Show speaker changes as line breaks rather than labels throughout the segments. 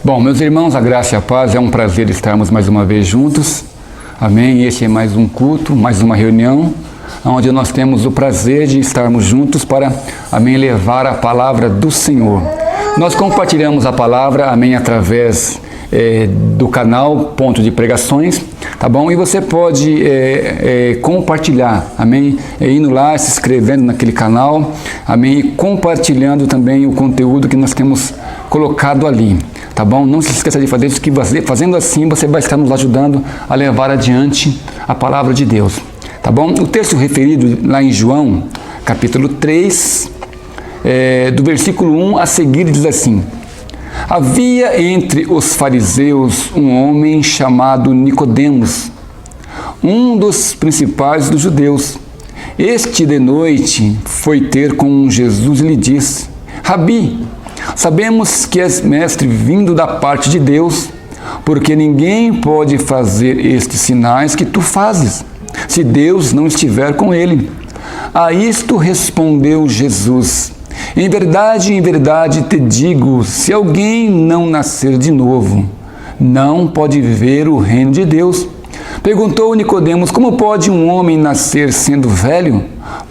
Bom, meus irmãos, a graça e a paz, é um prazer estarmos mais uma vez juntos. Amém? Este é mais um culto, mais uma reunião, onde nós temos o prazer de estarmos juntos para, amém, levar a palavra do Senhor. Nós compartilhamos a palavra, amém, através do canal Ponto de Pregações, tá bom? E você pode compartilhar, amém? Indo lá, se inscrevendo naquele canal, amém? E compartilhando também o conteúdo que nós temos colocado ali, tá bom? Não se esqueça de fazer isso, que fazendo assim você vai estar nos ajudando a levar adiante a palavra de Deus, tá bom? O texto referido lá em João, capítulo 3, do versículo 1 a seguir, diz assim: havia entre os fariseus um homem chamado Nicodemos, um dos principais dos judeus. Este de noite foi ter com Jesus e lhe disse: Rabi, sabemos que és mestre vindo da parte de Deus, porque ninguém pode fazer estes sinais que tu fazes, se Deus não estiver com ele. A isto respondeu Jesus: em verdade te digo, se alguém não nascer de novo, não pode ver o reino de Deus. Perguntou Nicodemos: como pode um homem nascer sendo velho?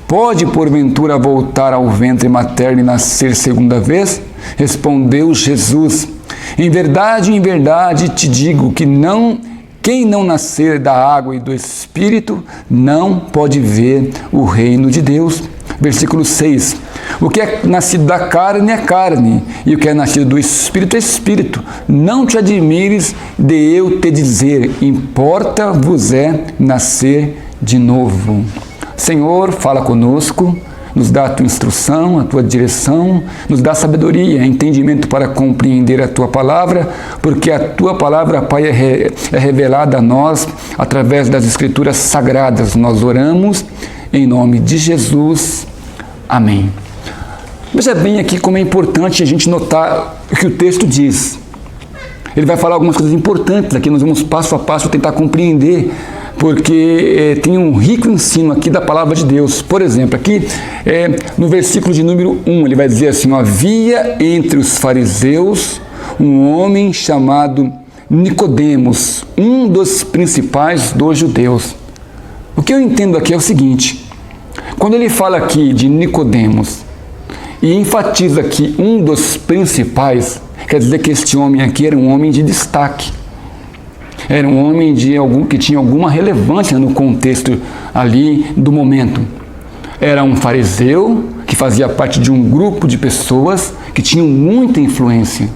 Pode porventura voltar ao ventre materno e nascer segunda vez? Respondeu Jesus: em verdade te digo que quem não nascer da água e do Espírito não pode ver o reino de Deus. Versículo 6. O que é nascido da carne é carne, e o que é nascido do Espírito é Espírito. Não te admires de eu te dizer: importa-vos é nascer de novo. Senhor, fala conosco, nos dá a tua instrução, a tua direção, nos dá sabedoria, entendimento para compreender a tua palavra, porque a tua palavra, Pai, é revelada a nós através das Escrituras Sagradas. Nós oramos em nome de Jesus. Amém. Veja bem aqui como é importante a gente notar o que o texto diz. Ele vai falar algumas coisas importantes aqui, nós vamos passo a passo tentar compreender, porque tem um rico ensino aqui da palavra de Deus. Por exemplo, aqui no versículo de número 1, ele vai dizer assim: havia entre os fariseus um homem chamado Nicodemos, um dos principais dos judeus. O que eu entendo aqui é o seguinte: quando ele fala aqui de Nicodemos e enfatiza aqui um dos principais, quer dizer que este homem aqui era um homem de destaque. Era um homem que tinha alguma relevância no contexto ali do momento. Era um fariseu que fazia parte de um grupo de pessoas que tinham muita influência.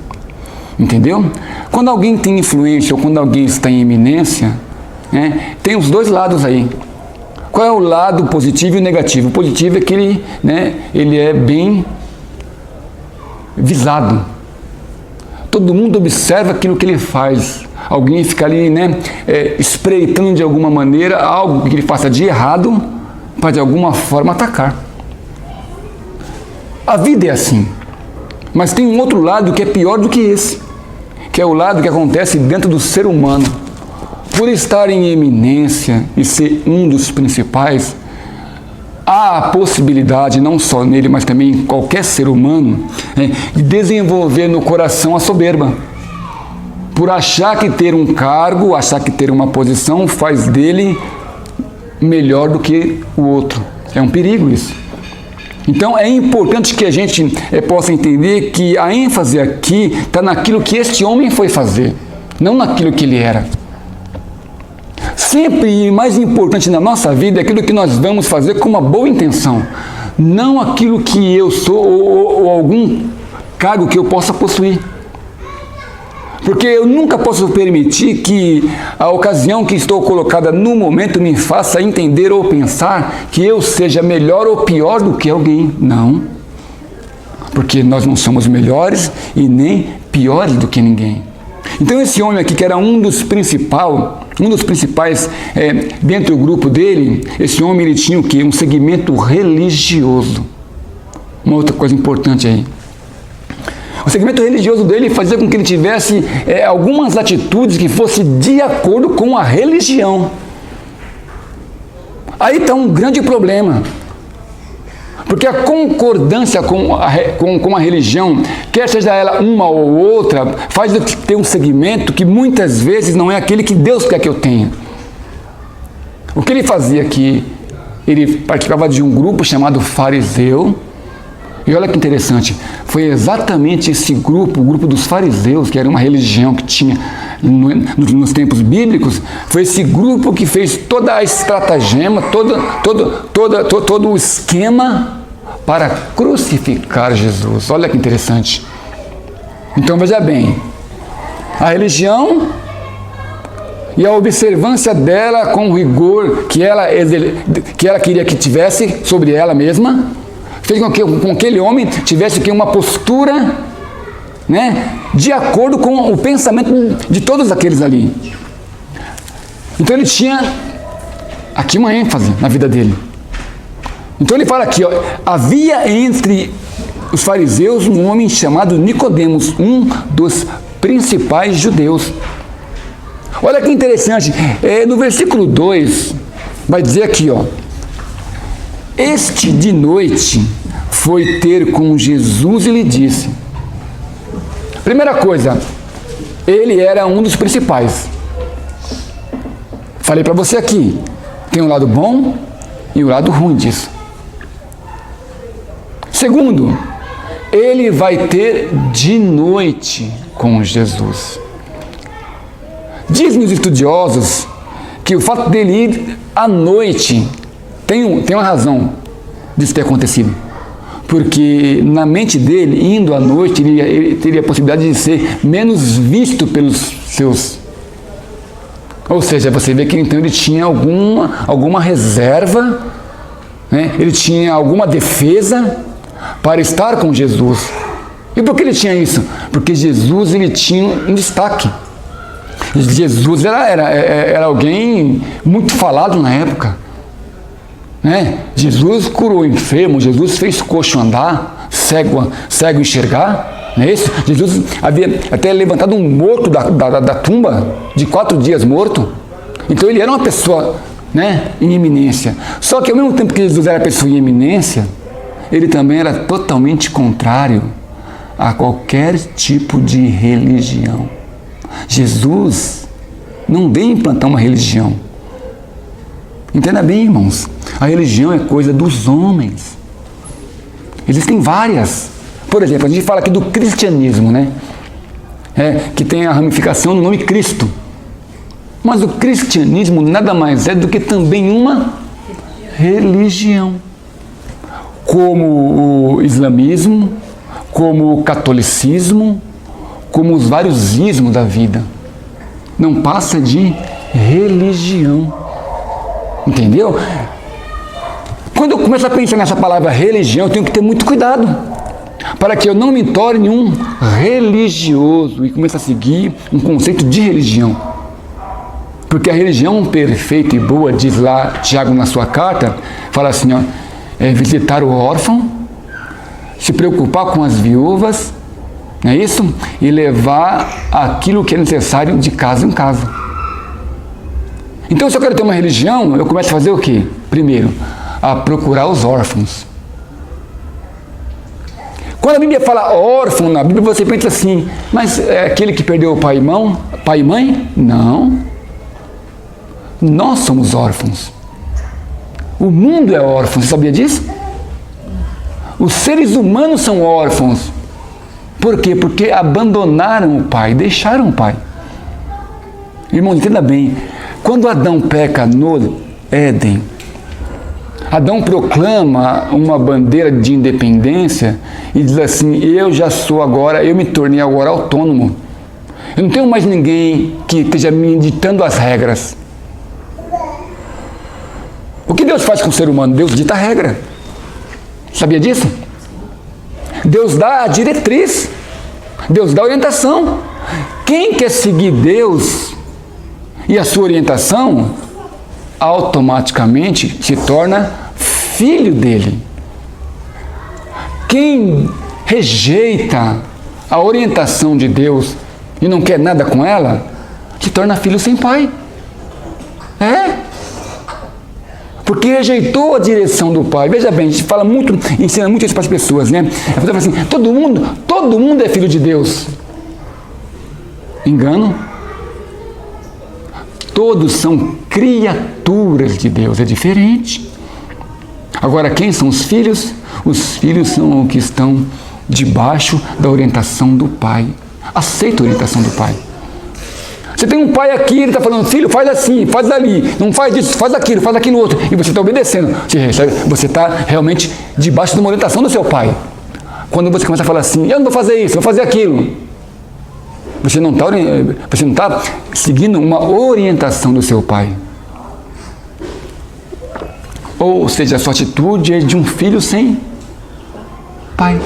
Entendeu? Quando alguém tem influência ou quando alguém está em eminência, tem os dois lados aí. Qual é o lado positivo e o negativo? O positivo é que ele é bem visado. Todo mundo observa aquilo que ele faz. Alguém fica ali, espreitando de alguma maneira algo que ele faça de errado para de alguma forma atacar. A vida é assim. Mas tem um outro lado que é pior do que esse, que é o lado que acontece dentro do ser humano. Por estar em eminência e ser um dos principais, há a possibilidade, não só nele, mas também em qualquer ser humano, de desenvolver no coração a soberba. Por achar que ter um cargo, achar que ter uma posição faz dele melhor do que o outro. É um perigo isso. Então é importante que a gente possa entender que a ênfase aqui está naquilo que este homem foi fazer, não naquilo que ele era. Sempre mais importante na nossa vida é aquilo que nós vamos fazer com uma boa intenção, não aquilo que eu sou ou algum cargo que eu possa possuir. Porque eu nunca posso permitir que a ocasião que estou colocada no momento me faça entender ou pensar que eu seja melhor ou pior do que alguém. Não. Porque nós não somos melhores e nem piores do que ninguém. Então esse homem aqui, que era um dos principais dentro do grupo dele, esse homem ele tinha o quê? Um segmento religioso. Uma outra coisa importante aí. O segmento religioso dele fazia com que ele tivesse algumas atitudes que fossem de acordo com a religião. Aí está um grande problema. Porque a concordância com a religião, quer seja ela uma ou outra, faz eu ter um segmento que muitas vezes não é aquele que Deus quer que eu tenha. O que ele fazia aqui? Ele participava de um grupo chamado fariseu. E olha que interessante, foi exatamente esse grupo, o grupo dos fariseus, que era uma religião que tinha nos tempos bíblicos, foi esse grupo que fez toda a estratagema, todo o esquema para crucificar Jesus. Olha que interessante. Então veja bem, a religião e a observância dela com o rigor que ela queria que tivesse sobre ela mesma, fez com que aquele homem tivesse uma postura, né, de acordo com o pensamento de todos aqueles ali. Então ele tinha aqui uma ênfase na vida dele. Então ele fala aqui, ó, havia entre os fariseus um homem chamado Nicodemos, um dos principais judeus. Olha que interessante, no versículo 2 vai dizer aqui, ó, este de noite foi ter com Jesus e lhe disse. Primeira coisa, ele era um dos principais. Falei para você aqui, tem um lado bom e um lado ruim disso. Segundo, ele vai ter de noite com Jesus. Dizem os estudiosos que o fato dele ir à noite tem uma razão disso ter acontecido. Porque na mente dele, indo à noite, ele teria a possibilidade de ser menos visto pelos seus. Ou seja, você vê que então ele tinha alguma reserva, né? Ele tinha alguma defesa para estar com Jesus. E por que ele tinha isso? Porque Jesus ele tinha um destaque. Jesus era alguém muito falado na época. Né? Jesus curou enfermo, Jesus fez coxo andar, cego enxergar, não é isso? Jesus havia até levantado um morto da tumba, de 4 dias morto. Então ele era uma pessoa, né, em eminência. Só que ao mesmo tempo que Jesus era pessoa em eminência, ele também era totalmente contrário a qualquer tipo de religião. Jesus não veio implantar uma religião. Entenda bem, irmãos, a religião é coisa dos homens. Existem várias. Por exemplo, a gente fala aqui do cristianismo, né? Que tem a ramificação no nome Cristo. Mas o cristianismo nada mais é do que também uma religião. Como o islamismo, como o catolicismo, como os vários ismos da vida. Não passa de religião. Entendeu? Quando eu começo a pensar nessa palavra religião, eu tenho que ter muito cuidado para que eu não me torne um religioso e comece a seguir um conceito de religião. Porque a religião perfeita e boa, diz lá Tiago na sua carta, fala assim, ó, é visitar o órfão, se preocupar com as viúvas, não é isso? E levar aquilo que é necessário de casa em casa. Então, se eu quero ter uma religião, eu começo a fazer o quê? Primeiro, a procurar os órfãos. Quando a Bíblia fala órfão na Bíblia, você pensa assim, mas é aquele que perdeu o pai e mãe? Não. Nós somos órfãos. O mundo é órfão, você sabia disso? Os seres humanos são órfãos. Por quê? Porque abandonaram o pai, deixaram o pai. Irmão, entenda bem. Quando Adão peca no Éden, Adão proclama uma bandeira de independência e diz assim, eu me tornei agora autônomo. Eu não tenho mais ninguém que esteja me ditando as regras. O que Deus faz com o ser humano? Deus dita a regra. Sabia disso? Deus dá a diretriz. Deus dá a orientação. Quem quer seguir Deus e a sua orientação, automaticamente se torna filho dele. Quem rejeita a orientação de Deus e não quer nada com ela, se torna filho sem pai. Porque rejeitou a direção do Pai. Veja bem, a gente fala muito, ensina muito isso para as pessoas, né? A pessoa fala assim, todo mundo é filho de Deus. Engano. Todos são criaturas de Deus, é diferente. Agora, quem são os filhos? Os filhos são os que estão debaixo da orientação do Pai. Aceita a orientação do Pai. Você tem um pai aqui, ele está falando, filho, faz assim, faz ali, não faz isso, faz aquilo outro, e você está obedecendo. Você está realmente debaixo de uma orientação do seu pai. Quando você começa a falar assim, eu não vou fazer isso, vou fazer aquilo, você não está seguindo uma orientação do seu pai. Ou seja, a sua atitude é de um filho sem pai.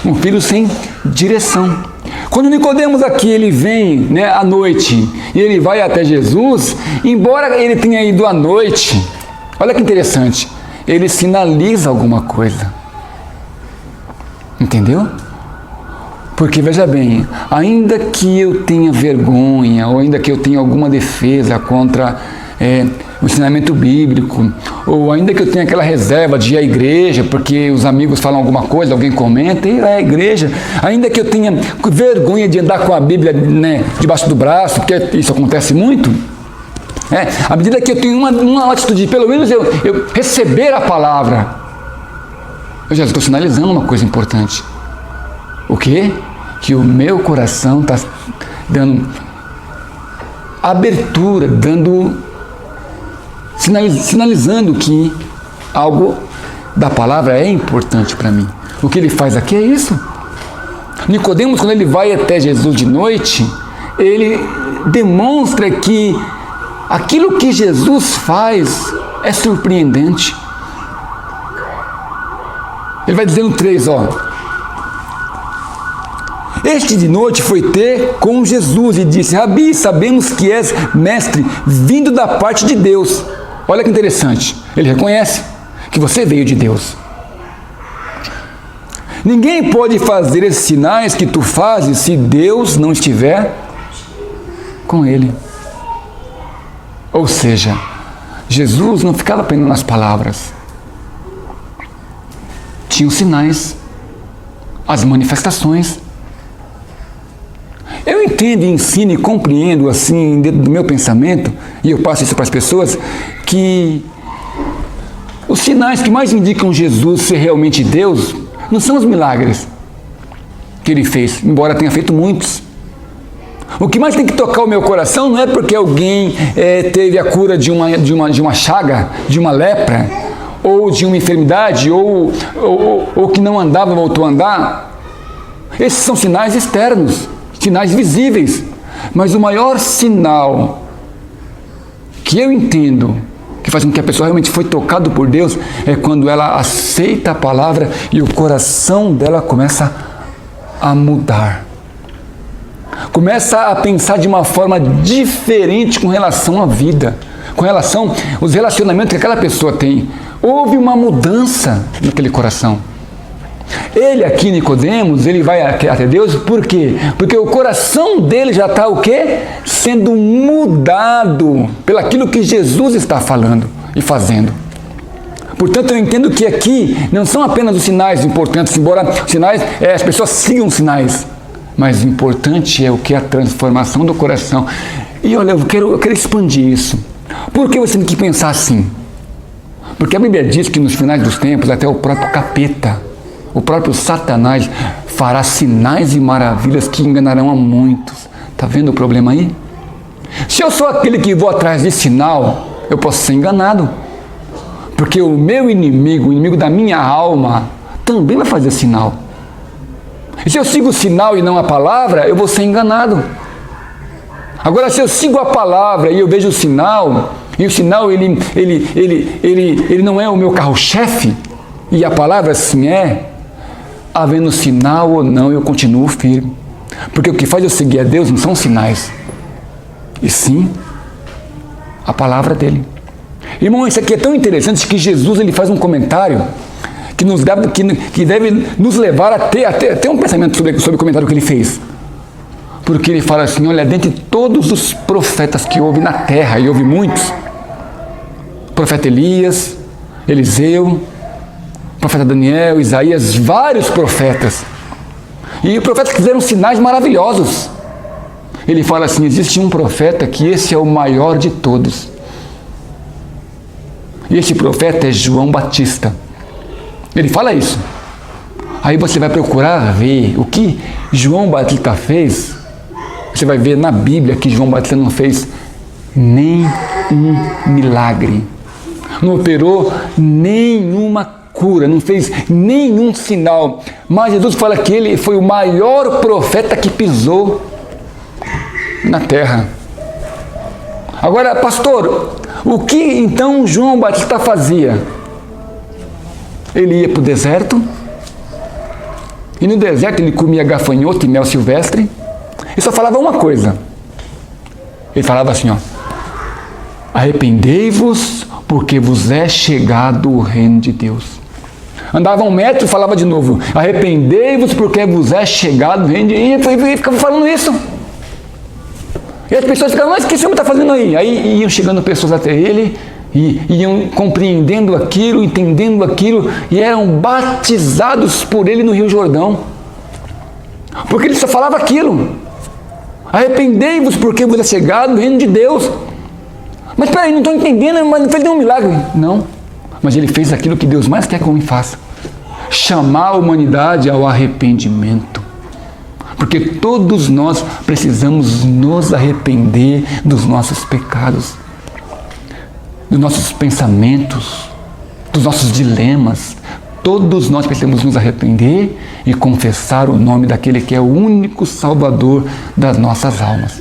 Um filho sem direção. Quando Nicodemos aqui, ele vem, né, à noite, e ele vai até Jesus, embora ele tenha ido à noite, olha que interessante, ele sinaliza alguma coisa. Entendeu? Porque, veja bem, ainda que eu tenha vergonha, ou ainda que eu tenha alguma defesa contra o ensinamento bíblico, ou ainda que eu tenha aquela reserva de ir à igreja, porque os amigos falam alguma coisa, alguém comenta, e é a igreja, ainda que eu tenha vergonha de andar com a Bíblia, né, debaixo do braço, porque isso acontece muito, à medida que eu tenho uma atitude, pelo menos eu receber a palavra, eu já estou sinalizando uma coisa importante. O quê? Que o meu coração está dando abertura, sinalizando que algo da palavra é importante para mim. O que ele faz aqui é isso. Nicodemos, quando ele vai até Jesus de noite, ele demonstra que aquilo que Jesus faz é surpreendente. Ele vai dizendo 3, Este de noite foi ter com Jesus e disse, Rabi, sabemos que és mestre, vindo da parte de Deus. Olha que interessante, ele reconhece que você veio de Deus. Ninguém pode fazer esses sinais que tu fazes se Deus não estiver com ele. Ou seja, Jesus não ficava apenas nas palavras. Tinha os sinais, as manifestações. Eu entendo, ensino e compreendo, assim, dentro do meu pensamento, e eu passo isso para as pessoas, que os sinais que mais indicam Jesus ser realmente Deus não são os milagres que ele fez, embora tenha feito muitos. O que mais tem que tocar o meu coração não é porque alguém teve a cura de uma chaga, de uma lepra, ou de uma enfermidade, ou que não andava voltou a andar. Esses são sinais externos, sinais visíveis. Mas o maior sinal que eu entendo, que faz com que a pessoa realmente foi tocada por Deus, é quando ela aceita a palavra e o coração dela começa a mudar. Começa a pensar de uma forma diferente com relação à vida, com relação aos relacionamentos que aquela pessoa tem. Houve uma mudança naquele coração. Ele aqui, Nicodemos, ele vai até Deus, por quê? Porque o coração dele já está o quê? Sendo mudado pelaquilo que Jesus está falando e fazendo. Portanto, eu entendo que aqui não são apenas os sinais importantes, embora os sinais, as pessoas sigam os sinais, mas o importante é o que? A transformação do coração. E olha, eu quero expandir isso. Por que você tem que pensar assim? Porque a Bíblia diz que nos finais dos tempos, até o próprio capeta, o próprio Satanás fará sinais e maravilhas que enganarão a muitos. Está vendo o problema aí? Se eu sou aquele que vou atrás de sinal, eu posso ser enganado. Porque o meu inimigo, o inimigo da minha alma, também vai fazer sinal. E se eu sigo o sinal e não a palavra, eu vou ser enganado. Agora, se eu sigo a palavra e eu vejo o sinal, e o sinal ele não é o meu carro-chefe, e a palavra sim é, havendo sinal ou não, eu continuo firme. Porque o que faz eu seguir a Deus não são sinais, e sim a palavra dele. Irmão, isso aqui é tão interessante que Jesus ele faz um comentário que deve nos levar a ter um pensamento sobre o comentário que ele fez. Porque ele fala assim, olha, dentre todos os profetas que houve na terra, e houve muitos, profeta Elias, Eliseu, profeta Daniel, Isaías, vários profetas. E profetas que fizeram sinais maravilhosos. Ele fala assim, existe um profeta que esse é o maior de todos. E esse profeta é João Batista. Ele fala isso. Aí você vai procurar ver o que João Batista fez. Você vai ver na Bíblia que João Batista não fez nem um milagre. Não operou nenhuma cura, não fez nenhum sinal. Mas Jesus fala que ele foi o maior profeta que pisou na terra. Agora, pastor, o que então João Batista fazia? Ele ia para o deserto, e no deserto ele comia gafanhoto e mel silvestre, e só falava uma coisa. Ele falava assim, ó, arrependei-vos, porque vos é chegado o reino de Deus. Andava 1 metro e falava de novo, arrependei-vos, porque vos é chegado o reino de Deus. E ele ficava falando isso. E as pessoas ficavam, mas o que esse homem está fazendo aí? Aí iam chegando pessoas até ele, e iam compreendendo aquilo, entendendo aquilo, e eram batizados por ele no Rio Jordão. Porque ele só falava aquilo. Arrependei-vos, porque vos é chegado o reino de Deus. Mas peraí, não estou entendendo, mas não fez nenhum milagre. Não, mas ele fez aquilo que Deus mais quer que o homem faça. Chamar a humanidade ao arrependimento. Porque todos nós precisamos nos arrepender dos nossos pecados, dos nossos pensamentos, dos nossos dilemas. Todos nós precisamos nos arrepender e confessar o nome daquele que é o único Salvador das nossas almas.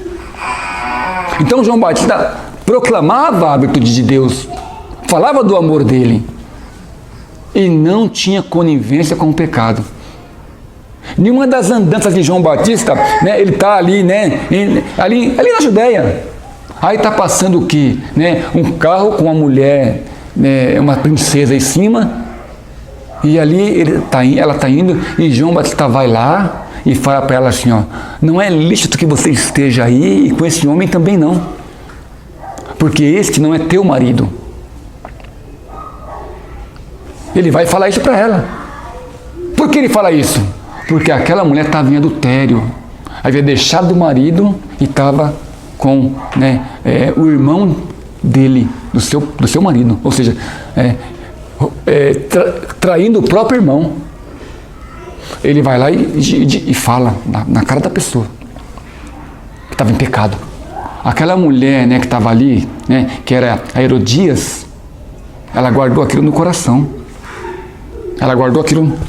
Então João Batista proclamava a virtude de Deus, falava do amor dele e não tinha conivência com o pecado. Nenhuma das andanças de João Batista, né, ele está ali, né, ali na Judéia. Aí está passando o quê? Né, um carro com uma mulher, né, uma princesa em cima, e ali ela está indo, e João Batista vai lá e fala para ela assim, ó, não é lícito que você esteja aí, e com esse homem também não, porque este não é teu marido. Ele vai falar isso para ela. Por que ele fala isso? Porque aquela mulher estava em adultério, havia deixado o marido e estava com, né, o irmão dele, do seu marido, ou seja, traindo o próprio irmão. Ele vai lá e fala na cara da pessoa que estava em pecado. Aquela mulher, né, que estava ali, né, que era a Herodias, ela guardou aquilo no coração. Ela guardou aquilo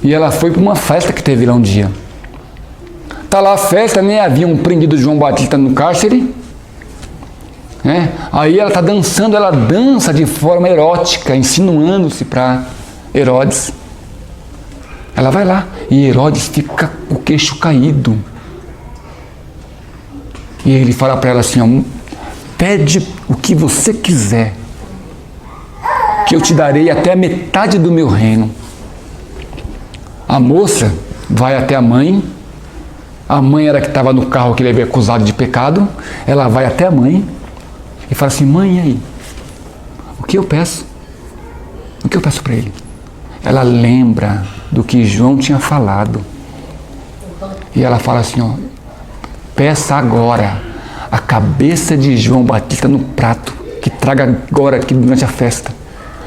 e ela foi para uma festa que teve lá um dia. Está lá a festa, né? Haviam prendido João Batista no cárcere, né? Aí ela está dançando, ela dança de forma erótica, insinuando-se para Herodes. Ela vai lá e Herodes fica com o queixo caído. E ele fala para ela assim, ó, pede o que você quiser, que eu te darei até a metade do meu reino. A moça vai até a mãe era que estava no carro que ele havia acusado de pecado, ela vai até a mãe e fala assim, mãe, e aí? O que eu peço? O que eu peço para ele? Ela lembra do que João tinha falado. E ela fala assim, ó, peça agora a cabeça de João Batista no prato, que traga agora aqui durante a festa.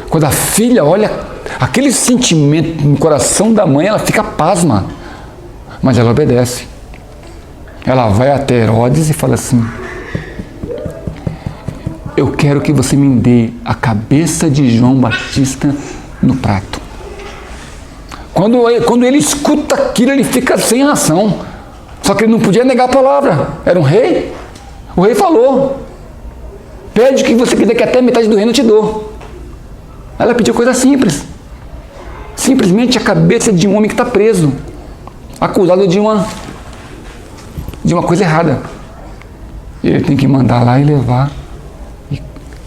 Quando a filha olha aquele sentimento no coração da mãe, ela fica pasma, mas ela obedece. Ela vai até Herodes e fala assim, eu quero que você me dê a cabeça de João Batista no prato. Quando ele escuta aquilo, ele fica sem ação. Só que ele não podia negar a palavra, era um rei. O rei falou, pede o que você quiser, que até metade do reino eu te dou. Ela pediu coisa simples, simplesmente a cabeça de um homem que está preso, acusado de uma coisa errada. Ele tem que mandar lá e levar, e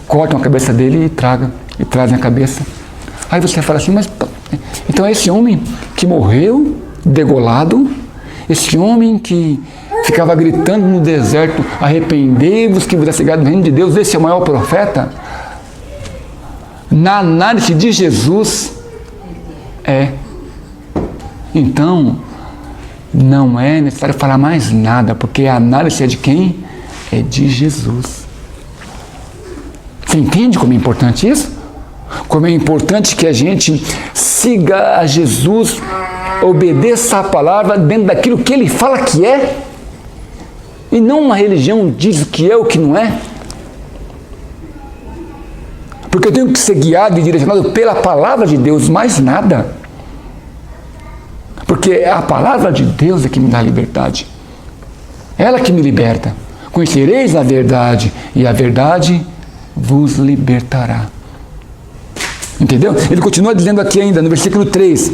cortam a cabeça dele e trazem a cabeça. Aí você fala assim, mas então é esse homem que morreu degolado, esse homem que ficava gritando no deserto, arrependei-vos que vos é chegado o reino de Deus, esse é o maior profeta? Na análise de Jesus, é. Então, não é necessário falar mais nada, porque a análise é de quem? É de Jesus. Você entende como é importante isso? Como é importante que a gente siga a Jesus, obedeça a palavra dentro daquilo que Ele fala que é, e não uma religião diz o que é ou o que não é. Porque eu tenho que ser guiado e direcionado pela palavra de Deus, mais nada. Porque a palavra de Deus é que me dá liberdade. Ela que me liberta. Conhecereis a verdade, e a verdade vos libertará. Entendeu? Ele continua dizendo aqui ainda, no versículo 3.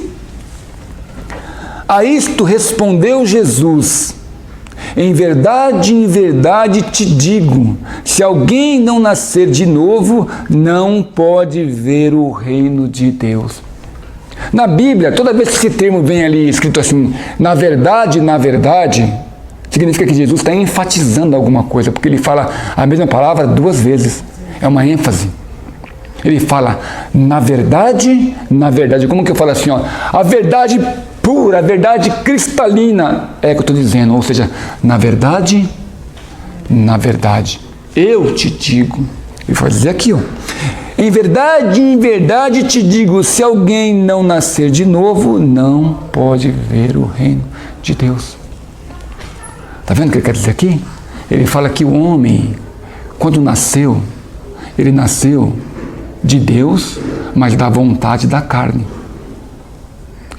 A isto respondeu Jesus: em verdade te digo, se alguém não nascer de novo, não pode ver o reino de Deus. Na Bíblia, toda vez que esse termo vem ali escrito assim, na verdade, significa que Jesus está enfatizando alguma coisa, porque ele fala a mesma palavra duas vezes. É uma ênfase. Ele fala, na verdade, como que eu falo assim, ó, a verdade pura, a verdade cristalina, é o que eu estou dizendo, ou seja, na verdade, eu te digo, ele vai dizer aqui, ó, em verdade te digo, se alguém não nascer de novo, não pode ver o reino de Deus. Está vendo o que ele quer dizer aqui? Ele fala que o homem, quando nasceu, ele nasceu de Deus, mas da vontade da carne.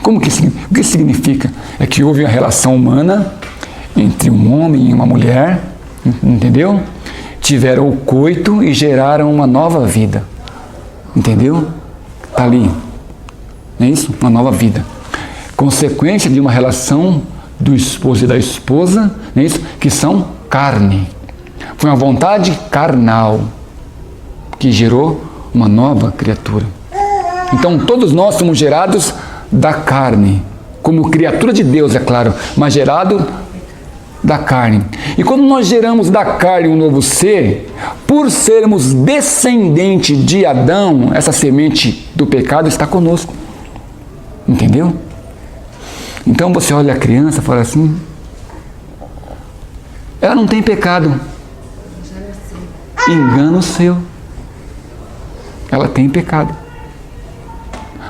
O que significa? É que houve uma relação humana entre um homem e uma mulher, entendeu? Tiveram o coito e geraram uma nova vida. Entendeu? Está ali. Não é isso? Uma nova vida. Consequência de uma relação do esposo e da esposa, não é isso? Que são carne. Foi uma vontade carnal que gerou uma nova criatura. Então todos nós somos gerados da carne, como criatura de Deus, é claro, mas gerado da carne. E quando nós geramos da carne um novo ser, por sermos descendentes de Adão, essa semente do pecado está conosco. Entendeu? Então você olha a criança e fala assim, ela não tem pecado. Engano seu. Ela tem pecado.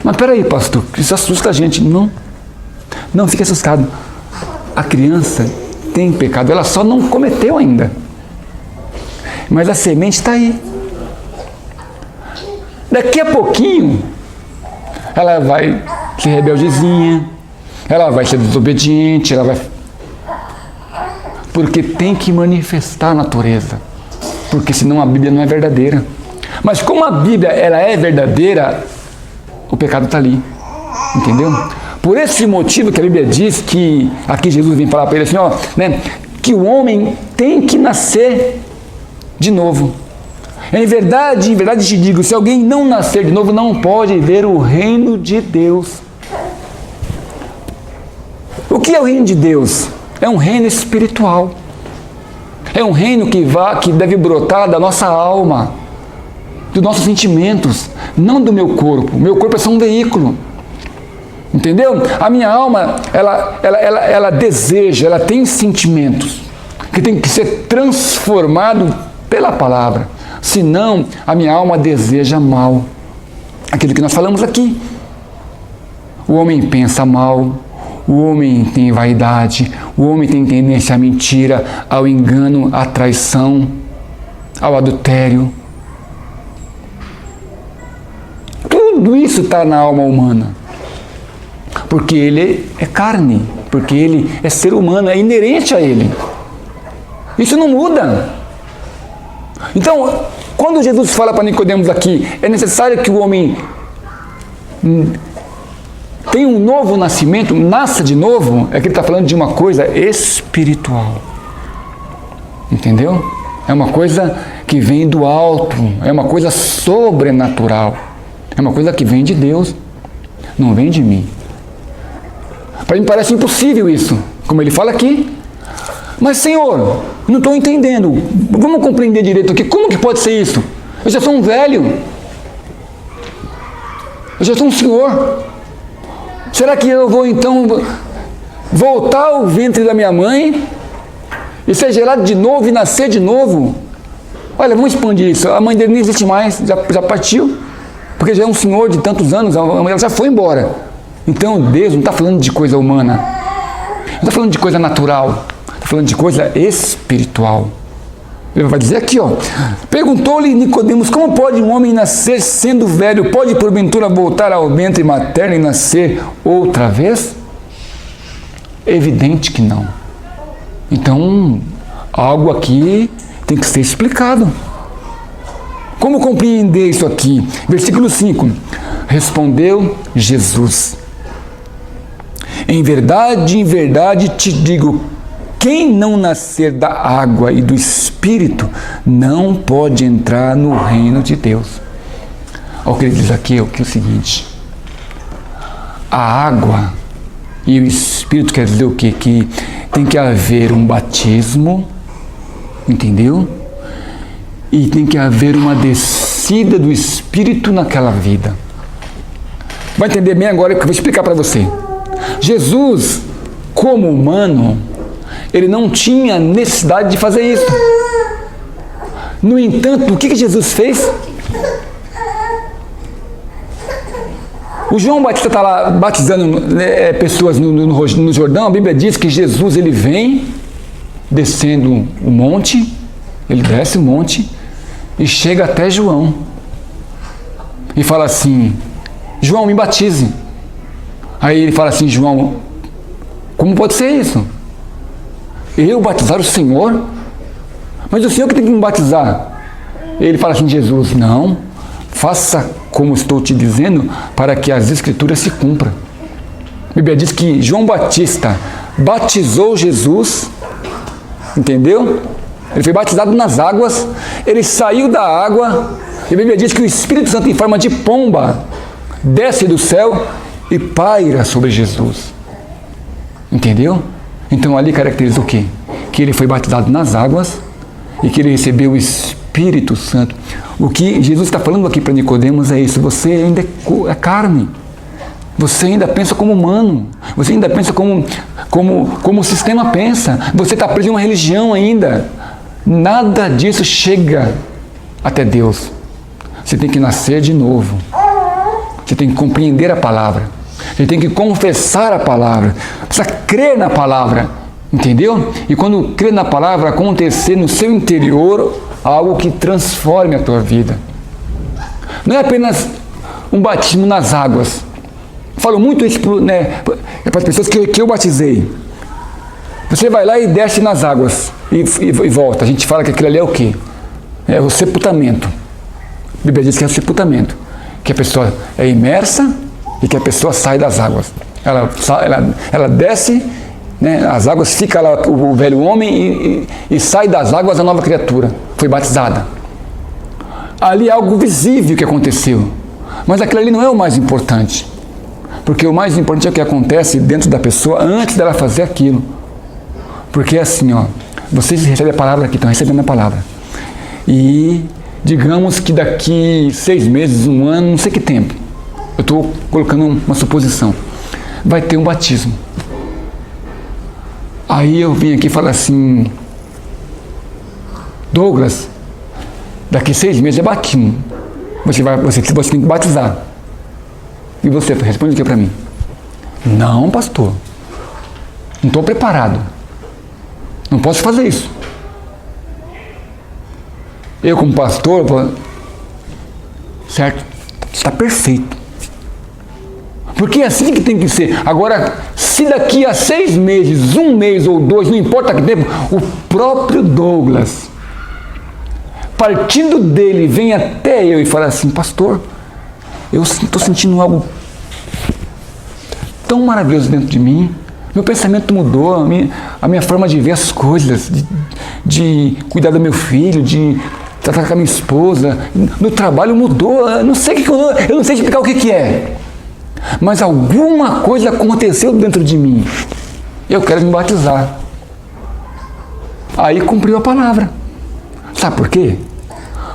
Mas peraí, pastor, isso assusta a gente. Não fique assustado. A criança tem pecado, ela só não cometeu ainda. Mas a semente está aí. Daqui a pouquinho, ela vai ser rebeldezinha, ela vai ser desobediente, porque tem que manifestar a natureza. Porque senão a Bíblia não é verdadeira. Mas como a Bíblia ela é verdadeira, o pecado está ali. Entendeu? Por esse motivo que a Bíblia diz que, aqui Jesus vem falar para ele assim, ó, né, que o homem tem que nascer de novo. Em verdade te digo, se alguém não nascer de novo, não pode ver o reino de Deus. O que é o reino de Deus? É um reino espiritual. É um reino que deve brotar da nossa alma, dos nossos sentimentos, não do meu corpo. Meu corpo é só um veículo. Entendeu? A minha alma, ela deseja, ela tem sentimentos que tem que ser transformado pela palavra. Senão, a minha alma deseja mal. Aquilo que nós falamos aqui. O homem pensa mal, o homem tem vaidade, o homem tem tendência à mentira, ao engano, à traição, ao adultério. Tudo isso está na alma humana. Porque ele é carne, porque ele é ser humano, é inerente a ele. Isso não muda. Então, quando Jesus fala para Nicodemos aqui, é necessário que o homem tenha um novo nascimento, nasça de novo, é que ele está falando de uma coisa espiritual. Entendeu? É uma coisa que vem do alto, é uma coisa sobrenatural, é uma coisa que vem de Deus, não vem de mim. Para mim parece impossível isso, como ele fala aqui. Mas Senhor, não estou entendendo. Vamos compreender direito aqui. Como que pode ser isso? Eu já sou um velho. Eu já sou um senhor. Será que eu vou então voltar ao ventre da minha mãe e ser gerado de novo e nascer de novo? Olha, vamos expandir isso. A mãe dele não existe mais, já partiu, porque já é um senhor de tantos anos, ela já foi embora. Então Deus não está falando de coisa humana, não está falando de coisa natural, está falando de coisa espiritual. Ele vai dizer aqui, ó, perguntou-lhe Nicodemos, como pode um homem nascer sendo velho? Pode porventura voltar ao ventre materno e nascer outra vez? É evidente que não. Então, algo aqui tem que ser explicado. Como compreender isso aqui? Versículo 5. Respondeu Jesus: em verdade te digo, quem não nascer da água e do Espírito não pode entrar no reino de Deus. Olha o que ele diz aqui, o seguinte: a água e o Espírito quer dizer o quê? Que tem que haver um batismo, entendeu? E tem que haver uma descida do Espírito naquela vida. Vai entender bem agora que eu vou explicar para você. Jesus, como humano, ele não tinha necessidade de fazer isso. No entanto, o que Jesus fez? O João Batista está lá batizando pessoas no Jordão. A Bíblia diz que Jesus ele vem descendo o monte, ele desce o monte e chega até João e fala assim: João, me batize. Aí ele fala assim: João, como pode ser isso? Eu batizar o Senhor? Mas o Senhor que tem que me batizar. Ele fala assim: Jesus, não, faça como estou te dizendo, para que as Escrituras se cumpram. A Bíblia diz que João Batista batizou Jesus, entendeu? Ele foi batizado nas águas, ele saiu da água, e a Bíblia diz que o Espírito Santo em forma de pomba desce do céu e paira sobre Jesus. Entendeu? Então ali caracteriza o quê? Que ele foi batizado nas águas e que ele recebeu o Espírito Santo. O que Jesus está falando aqui para Nicodemos é isso: você ainda é carne, você ainda pensa como humano, você ainda pensa como o sistema pensa, você está preso em uma religião ainda. Nada disso chega até Deus. Você tem que nascer de novo, você tem que compreender a palavra, você tem que confessar a palavra, precisa crer na palavra, entendeu? E quando crer na palavra, acontecer no seu interior algo que transforme a tua vida. Não é apenas um batismo nas águas. Falo muito isso para as pessoas que eu batizei. Você vai lá e desce nas águas e volta. A gente fala que aquilo ali é o quê? É o sepultamento. A Bíblia diz que é o sepultamento, que a pessoa é imersa e que a pessoa sai das águas. Ela desce, né, as águas, fica lá o velho homem e sai das águas a nova criatura. Foi batizada. Ali é algo visível que aconteceu. Mas aquilo ali não é o mais importante. Porque o mais importante é o que acontece dentro da pessoa antes dela fazer aquilo. Porque é assim, ó, vocês recebem a palavra aqui, estão recebendo a palavra. E digamos que daqui 6 meses, 1 ano, não sei que tempo, eu estou colocando uma suposição, vai ter um batismo. Aí eu vim aqui e falo assim: Douglas, daqui 6 meses é batismo. Você tem que batizar. E você responde o que para mim? Não, pastor, não estou preparado. Não posso fazer isso. Eu como pastor, certo? Está perfeito. Porque é assim que tem que ser. Agora, se daqui a 6 meses, 1 mês ou 2, não importa que tempo, o próprio Douglas, partindo dele, vem até eu e fala assim: pastor, eu estou sentindo algo tão maravilhoso dentro de mim, meu pensamento mudou, a minha forma de ver as coisas, de cuidar do meu filho, de tratar com a minha esposa, no trabalho mudou, eu não sei explicar o que é, mas alguma coisa aconteceu dentro de mim, eu quero me batizar. Aí cumpriu a palavra. Sabe por quê?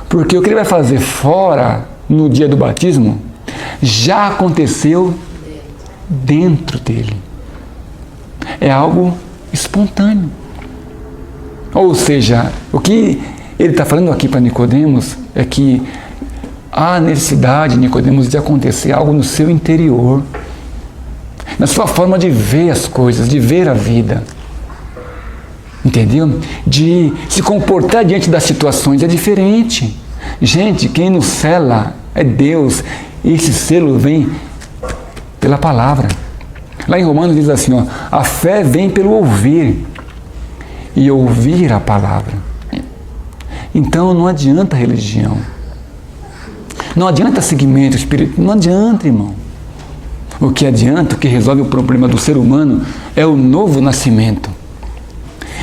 Porque o que ele vai fazer fora no dia do batismo já aconteceu dentro dele. É algo espontâneo. Ou seja, o que ele está falando aqui para Nicodemos é que há necessidade, Nicodemos, de acontecer algo no seu interior, na sua forma de ver as coisas, de ver a vida. Entendeu? De se comportar diante das situações é diferente. Gente, quem nos sela é Deus. E esse selo vem pela palavra. Lá em Romanos diz assim, ó, a fé vem pelo ouvir e ouvir a palavra. Então não adianta religião. Não adianta seguimento espiritual. Não adianta, irmão. O que adianta, o que resolve o problema do ser humano é o novo nascimento.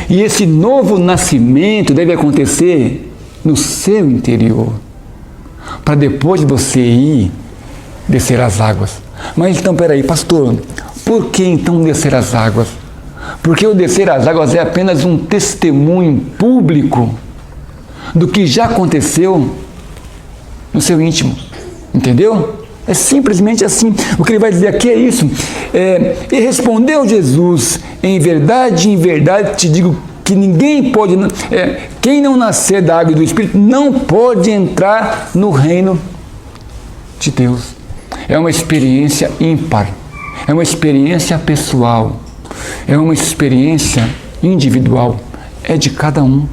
E esse novo nascimento deve acontecer no seu interior, para depois de você ir descer as águas. Mas então, peraí, pastor, por que então descer as águas? Porque o descer as águas é apenas um testemunho público do que já aconteceu no seu íntimo. Entendeu? É simplesmente assim. O que ele vai dizer aqui é isso. E respondeu Jesus, em verdade, te digo que ninguém pode, quem não nascer da água e do Espírito não pode entrar no reino de Deus. É uma experiência ímpar, é uma experiência pessoal, é uma experiência individual, é de cada um.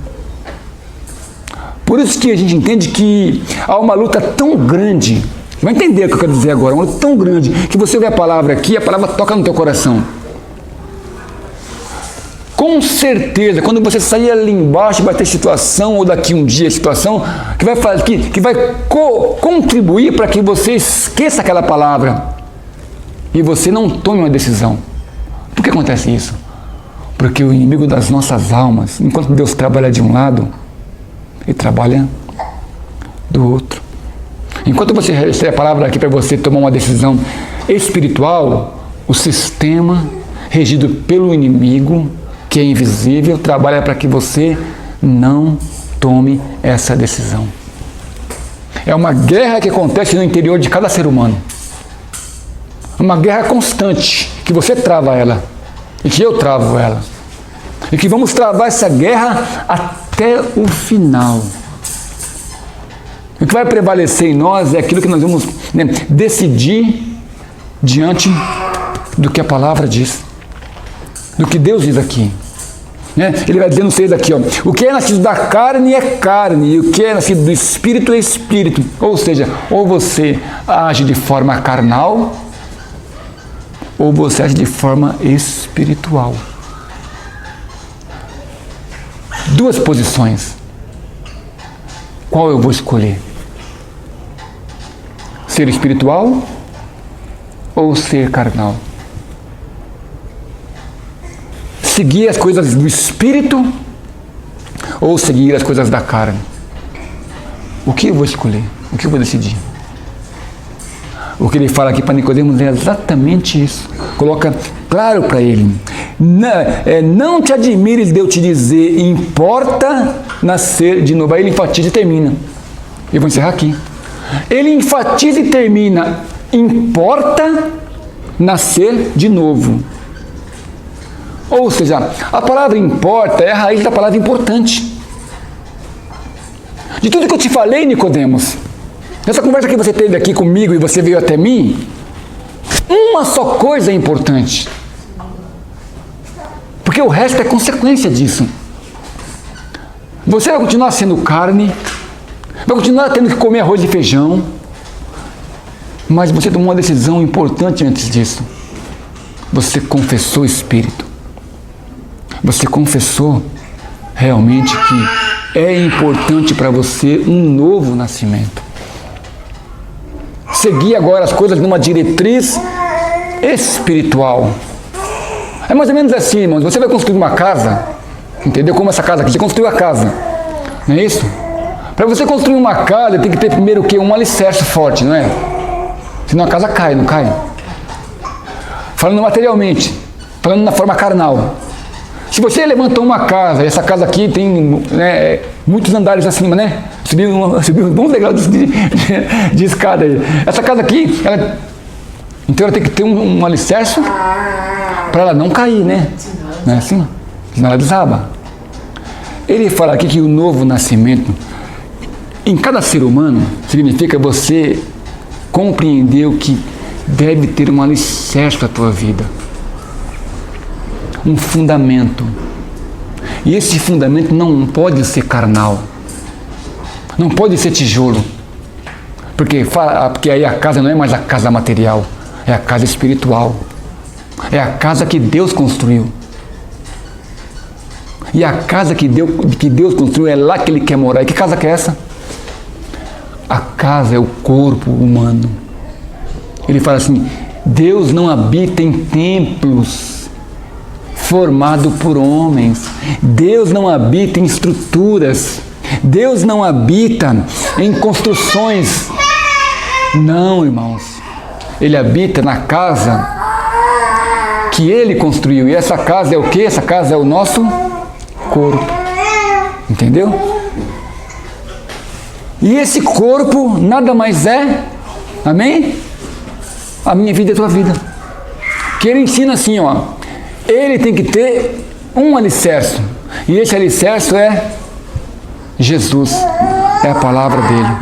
Por isso que a gente entende que há uma luta tão grande. Você vai entender o que eu quero dizer agora. Uma luta tão grande que você vê a palavra aqui, a palavra toca no teu coração. Com certeza, quando você sair ali embaixo, vai ter situação, ou daqui um dia situação, que vai fazer, que vai contribuir para que você esqueça aquela palavra e você não tome uma decisão. Por que acontece isso? Porque o inimigo das nossas almas, enquanto Deus trabalha de um lado, ele trabalha do outro. Enquanto você recebe a palavra aqui para você tomar uma decisão espiritual, o sistema regido pelo inimigo, que é invisível, trabalha para que você não tome essa decisão. É uma guerra que acontece no interior de cada ser humano. Uma guerra constante, que você trava ela, e que eu travo ela. E que vamos travar essa guerra até o final. O que vai prevalecer em nós é aquilo que nós vamos decidir diante do que a palavra diz, do que Deus diz aqui. Ele vai dizendo vocês aqui, ó, o que é nascido da carne é carne, e o que é nascido do Espírito é Espírito. Ou seja, ou você age de forma carnal, ou você age de forma espiritual. Duas posições. Qual eu vou escolher? Ser espiritual ou ser carnal? Seguir as coisas do Espírito ou seguir as coisas da carne? O que eu vou escolher? O que eu vou decidir? O que ele fala aqui para Nicodemos é exatamente isso. Coloca claro para ele. Não te admires de eu te dizer, importa nascer de novo. Aí ele enfatiza e termina. Eu vou encerrar aqui. Ele enfatiza e termina. Importa nascer de novo. Ou seja, a palavra importa é a raiz da palavra importante. De tudo que eu te falei, Nicodemos, nessa conversa que você teve aqui comigo e você veio até mim, uma só coisa é importante. Porque o resto é consequência disso. Você vai continuar sendo carne, vai continuar tendo que comer arroz e feijão, mas você tomou uma decisão importante antes disso. Você confessou o Espírito. Você confessou realmente que é importante para você um novo nascimento. Seguir agora as coisas numa diretriz espiritual. É mais ou menos assim, irmãos. Você vai construir uma casa, entendeu? Como essa casa aqui, você construiu a casa, não é isso? Para você construir uma casa, tem que ter primeiro o quê? Um alicerce forte, não é? Senão a casa cai, não cai? Falando materialmente, falando na forma carnal. Se você levantou uma casa, e essa casa aqui tem muitos andares acima, né? Subi um bom degraus de escada aí. Essa casa aqui, então ela tem que ter um alicerce para ela não cair, né? Não é assim? Senão ela desaba. Ele fala aqui que o novo nascimento, em cada ser humano, significa você compreender o que deve ter um alicerce para a tua vida. Um fundamento. E esse fundamento não pode ser carnal. Não pode ser tijolo. Porque aí a casa não é mais a casa material. É a casa espiritual. É a casa que Deus construiu. E a casa que Deus construiu é lá que Ele quer morar. E que casa que é essa? A casa é o corpo humano. Ele fala assim, Deus não habita em templos formados por homens. Deus não habita em estruturas. Deus não habita em construções. Não, irmãos. Ele habita na casa que Ele construiu. E essa casa é o quê? Essa casa é o nosso corpo. Entendeu? E esse corpo nada mais é, amém? A minha vida e a tua vida. Que ele ensina assim, ó. Ele tem que ter um alicerce. E esse alicerce é Jesus. É a palavra dele.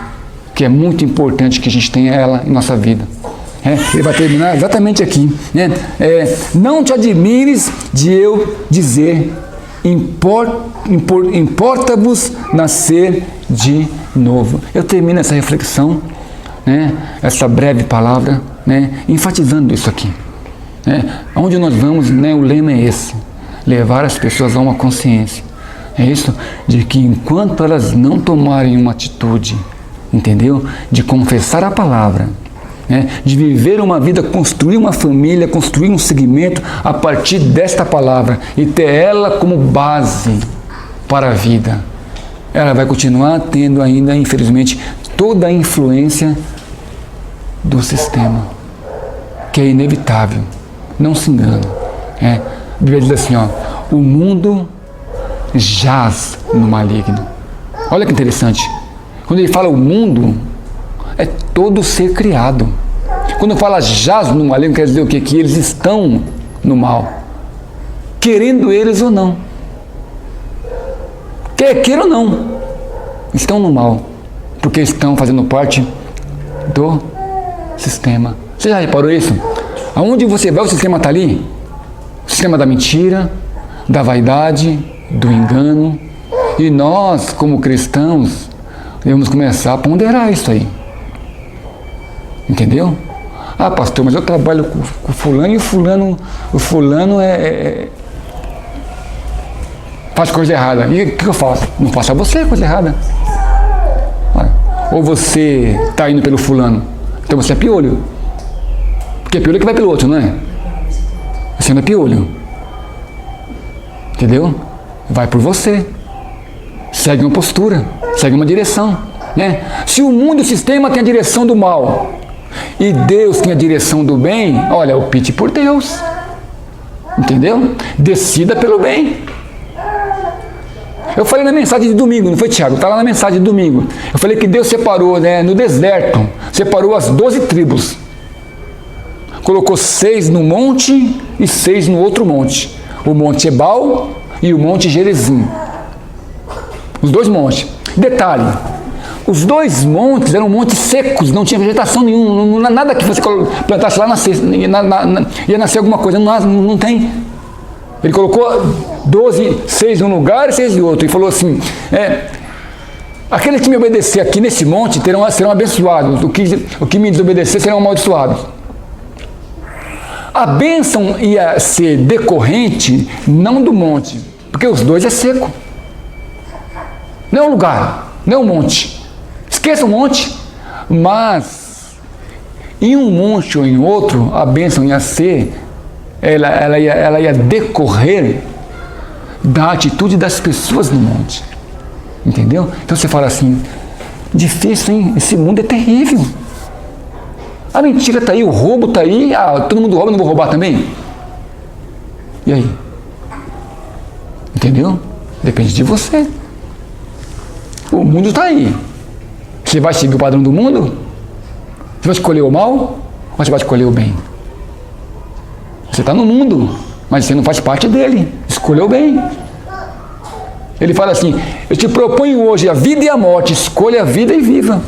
Que é muito importante que a gente tenha ela em nossa vida. Ele vai terminar exatamente aqui. Não te admires de eu dizer, importa-vos nascer de novo. Eu termino essa reflexão, essa breve palavra, enfatizando isso aqui. Onde nós vamos, o lema é esse: levar as pessoas a uma consciência. É isso, de que enquanto elas não tomarem uma atitude, entendeu? De confessar a palavra, de viver uma vida, construir uma família, construir um segmento a partir desta palavra e ter ela como base para a vida, ela vai continuar tendo ainda, infelizmente, toda a influência do sistema, que é inevitável. Não se engane. A Bíblia diz assim, ó, o mundo jaz no maligno. Olha que interessante. Quando ele fala o mundo, é todo ser criado. Quando fala jaz no maligno, quer dizer o quê? Que eles estão no mal. Querendo eles ou não. Queira ou não. Estão no mal. Porque estão fazendo parte do sistema. Você já reparou isso? Aonde você vai, o sistema está ali? O sistema da mentira, da vaidade, do engano. E nós, como cristãos, devemos começar a ponderar isso aí. Entendeu? Ah, pastor, mas eu trabalho com fulano e o fulano faz coisa errada. E o que eu faço? Não faça você coisa errada. Ou você está indo pelo fulano, então você é piolho. Porque é piolho que vai pelo outro, não é? Você não é piolho. Entendeu? Vai por você. Segue uma postura, segue uma direção. Se o mundo e o sistema tem a direção do mal e Deus tem a direção do bem, olha, opte por Deus. Entendeu? Decida pelo bem. Eu falei na mensagem de domingo, não foi, Tiago? Está lá na mensagem de domingo. Eu falei que Deus separou, no deserto, separou as 12 tribos. Colocou 6 no monte e 6 no outro monte. O Monte Ebal e o Monte Gerizim. Os 2 montes. Detalhe, os 2 montes eram montes secos, não tinha vegetação nenhuma, nada que você plantasse lá ia nascer alguma coisa, não tem. Ele colocou 12, 6 num lugar e 6 em outro. E falou assim, aqueles que me obedecer aqui nesse monte serão abençoados. O que me desobedecer serão amaldiçoados. A bênção ia ser decorrente não do monte, porque os 2 é seco. Não é o lugar, não é o monte. Esqueça o monte. Mas em um monte ou em outro, a bênção ia ser, ela ia decorrer da atitude das pessoas no monte. Entendeu? Então você fala assim, difícil, hein? Esse mundo é terrível. A mentira está aí, o roubo está aí, todo mundo rouba, não vou roubar também? E aí? Entendeu? Depende de você. O mundo está aí, Você vai seguir o padrão do mundo? Você vai escolher o mal ou você vai escolher o bem? Você está no mundo, mas você não faz parte dele. Escolheu o bem. Ele fala assim: eu te proponho hoje a vida e a morte. Escolha a vida e viva.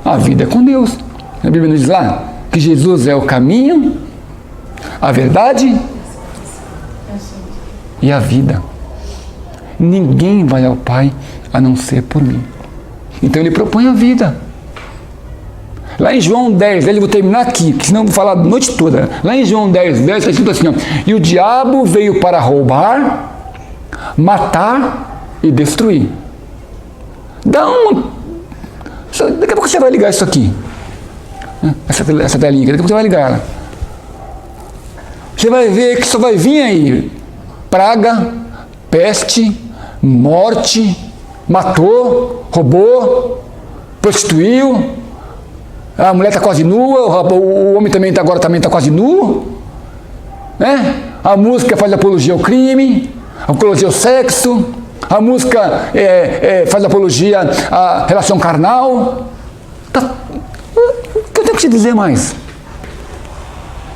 A vida é com Deus. A Bíblia nos diz lá que Jesus é o caminho, a verdade e a vida. Ninguém vai ao Pai a não ser por mim. Então ele propõe a vida. Lá em João 10, eu vou terminar aqui, que senão eu vou falar a noite toda. Lá em João 10, está escrito assim, ó, e o diabo veio para roubar, matar e destruir. Daqui a pouco você vai ligar isso aqui. Essa telinha, daqui a pouco você vai ligar ela. Você vai ver que só vai vir aí praga, peste, morte, matou, roubou, prostituiu, a mulher está quase nua, o homem também está quase nu, né? A música faz apologia ao crime, apologia ao sexo, a música faz apologia à relação carnal. O que eu tenho que te dizer mais?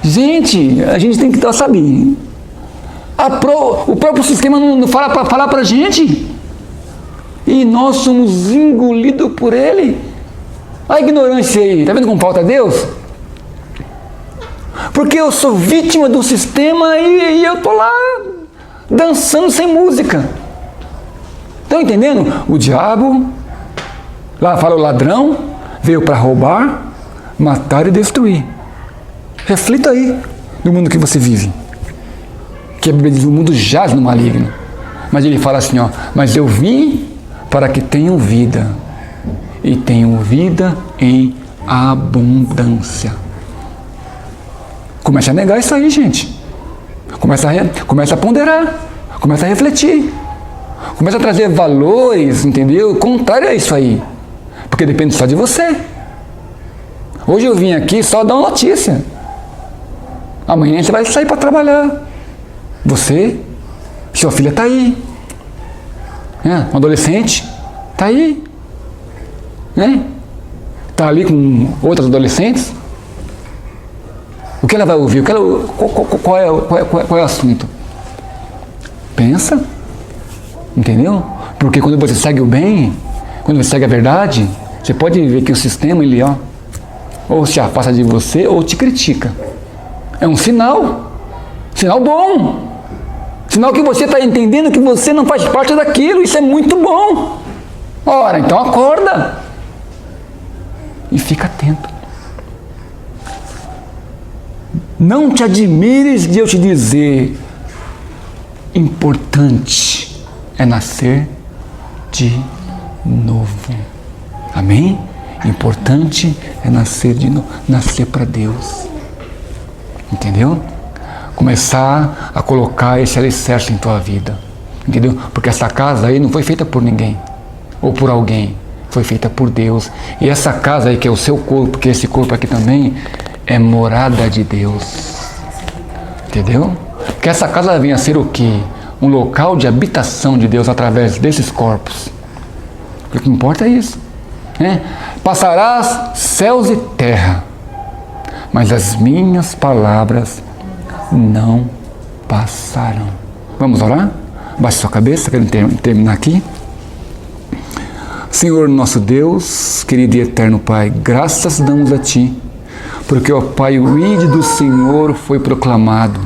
Gente, a gente tem que saber. O próprio sistema não fala para falar para a gente. E nós somos engolidos por ele. A ignorância aí, está vendo como falta Deus? Porque eu sou vítima do sistema e eu estou lá dançando sem música. Estão entendendo? O diabo, lá fala o ladrão, veio para roubar, matar e destruir. Reflita aí no mundo que você vive. Que a Bíblia diz, o mundo jaz no maligno. Mas ele fala assim, ó, mas eu vim para que tenham vida. E tenham vida em abundância. Começa a negar isso aí, gente. Começa a ponderar. Começa a refletir. Começa a trazer valores, entendeu? Contrário a isso aí. Porque depende só de você. Hoje eu vim aqui só dar uma notícia. Amanhã você vai sair para trabalhar. Você, sua filha está aí. Um adolescente está aí. Está ali com outros adolescentes. O que ela vai ouvir? Qual é o assunto? Pensa. Entendeu? Porque quando você segue o bem, quando você segue a verdade, você pode ver que o sistema, ele ou se afasta de você ou te critica. É um sinal. Sinal bom. Sinal que você está entendendo que você não faz parte daquilo. Isso é muito bom. Ora, então acorda. E fica atento. Não te admires de eu te dizer, importante é nascer de novo. Amém? Importante é nascer de novo, nascer para Deus. Entendeu? Começar a colocar esse alicerce em tua vida. Entendeu? Porque essa casa aí não foi feita por ninguém ou por alguém. Foi feita por Deus. E essa casa aí que é o seu corpo, que esse corpo aqui também é morada de Deus. Entendeu? Que essa casa venha a ser o quê? Um local de habitação de Deus através desses corpos. O que importa é isso. Passarás céus e terra, mas as minhas palavras não passarão. Vamos orar? Baixe sua cabeça, quero terminar aqui. Senhor nosso Deus, querido e eterno Pai, graças damos a Ti, porque, ó Pai, o ide do Senhor foi proclamado.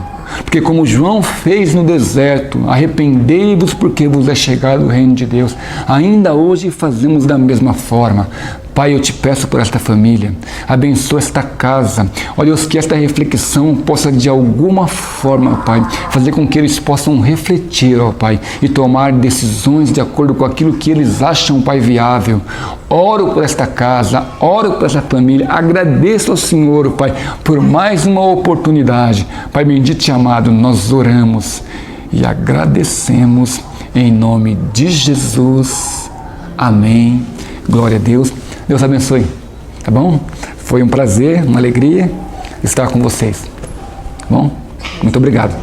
Porque como João fez no deserto, arrependei-vos porque vos é chegado o reino de Deus. Ainda hoje fazemos da mesma forma. Pai, eu te peço por esta família, abençoa esta casa. Ó Deus, que esta reflexão possa de alguma forma, Pai, fazer com que eles possam refletir, ó Pai, e tomar decisões de acordo com aquilo que eles acham, Pai, viável. Oro por esta casa, oro por esta família, agradeço ao Senhor, Pai, por mais uma oportunidade. Pai bendito e amado, nós oramos e agradecemos em nome de Jesus. Amém. Glória a Deus. Deus abençoe, tá bom? Foi um prazer, uma alegria estar com vocês, tá bom? Muito obrigado.